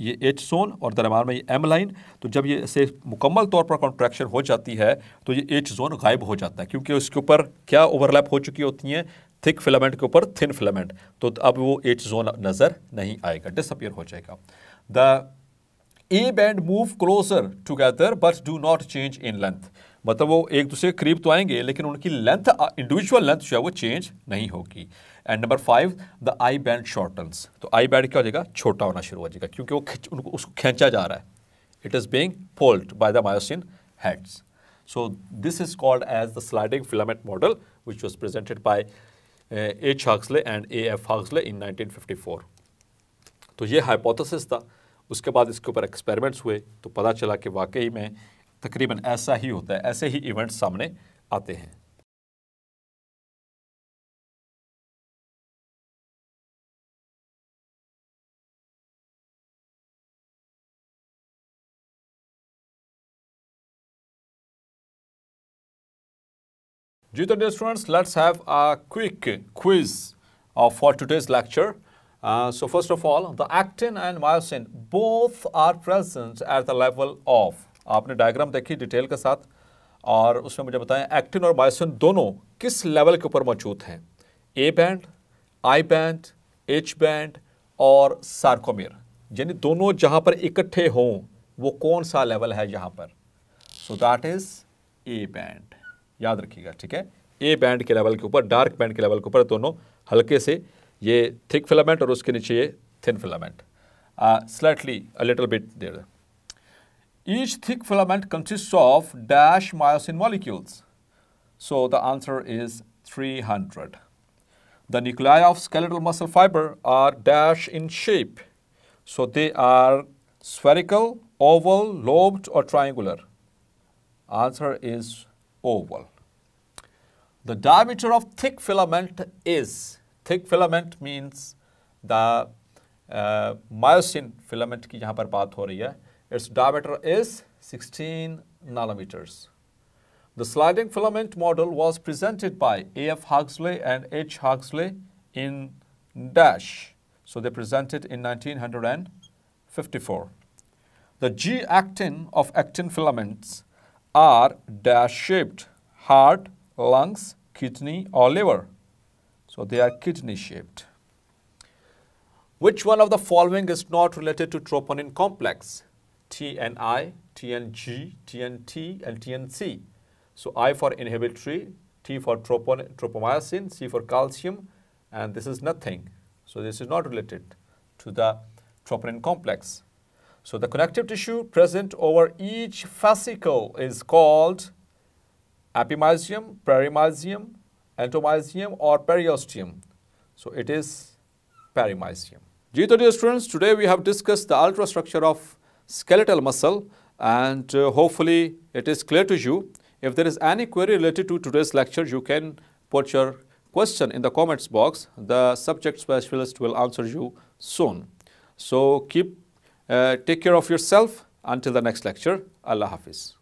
ये H जोन और दरम्यान में ये M लाइन, तो जब ये ऐसे मुकम्मल तौर पर कॉन्ट्रैक्शन हो जाती है तो ये H जोन गायब हो जाता है, क्योंकि उसके ऊपर क्या ओवरलैप हो चुकी होती हैं, थिक फिलामेंट के ऊपर थिन फिलामेंट, तो अब वो H जोन नज़र नहीं आएगा, डिसअपीयर हो जाएगा। The A band move closer together but do not change in length, मतलब वो एक दूसरे के करीब तो आएंगे लेकिन उनकी लेंथ, इंडिविजुअल लेंथ जो है वो चेंज नहीं होगी। And number 5, the I band shortens, तो आई बैंड क्या हो जाएगा, छोटा होना शुरू हो जाएगा, क्योंकि वो उसको खींचा जा रहा है, it is being pulled by the myosin heads. So this is called as the sliding filament model which was presented by H. Huxley and A.F. Huxley in 1954। तो ये हाइपोथेसिस था। उसके बाद इसके ऊपर एक्सपेरिमेंट्स हुए तो पता चला कि वाकई में तकरीबन ऐसा ही होता है, ऐसे ही इवेंट्स सामने आते हैं। जी तो dear students, let's have a quick quiz for today's lecture. So first of all, the actin and myosin both are present at the level of, आपने डायग्राम देखी डिटेल के साथ, और उसमें मुझे बताएं एक्टिन और मायोसिन दोनों किस लेवल के ऊपर मौजूद हैं, A band, I band, H band और सार्कोमेयर, यानी दोनों जहां पर इकट्ठे हों वो कौन सा लेवल है यहाँ पर, सो दैट इज ए बैंड, याद रखिएगा, ठीक है। ए बैंड के लेवल के ऊपर, डार्क बैंड के लेवल के ऊपर दोनों हल्के से ये थिक फिलामेंट और उसके नीचे ये thin filament, slightly a little bit there. Each thick filament consists of dash myosin molecules. So the answer is 300. The nuclei of skeletal muscle fiber are dash in shape. So they are spherical, oval, lobed or triangular. Answer is oval. The diameter of thick filament is, thick filament means the myosin filament की यहाँ पर बात हो रही है, its diameter is 16 nanometers. The sliding filament model was presented by A.F. Huxley and H. Huxley in dash. So they presented in 1954. The G-actin of actin filaments are dash shaped, heart, lungs, kidney or liver. So they are kidney shaped. Which one of the following is not related to troponin complex? TNI, TNG, TNT, and TNC. So I for inhibitory, T for tropomyosin, C for calcium, and this is nothing. So this is not related to the troponin complex. So the connective tissue present over each fascicle is called epimysium, perimysium, entomysium, or periosteum. So it is perimysium. Ji to dear students, today we have discussed the ultrastructure of skeletal muscle, and hopefully it is clear to you. If there is any query related to today's lecture, you can put your question in the comments box. The subject specialist will answer you soon. So take care of yourself until the next lecture. Allah Hafiz.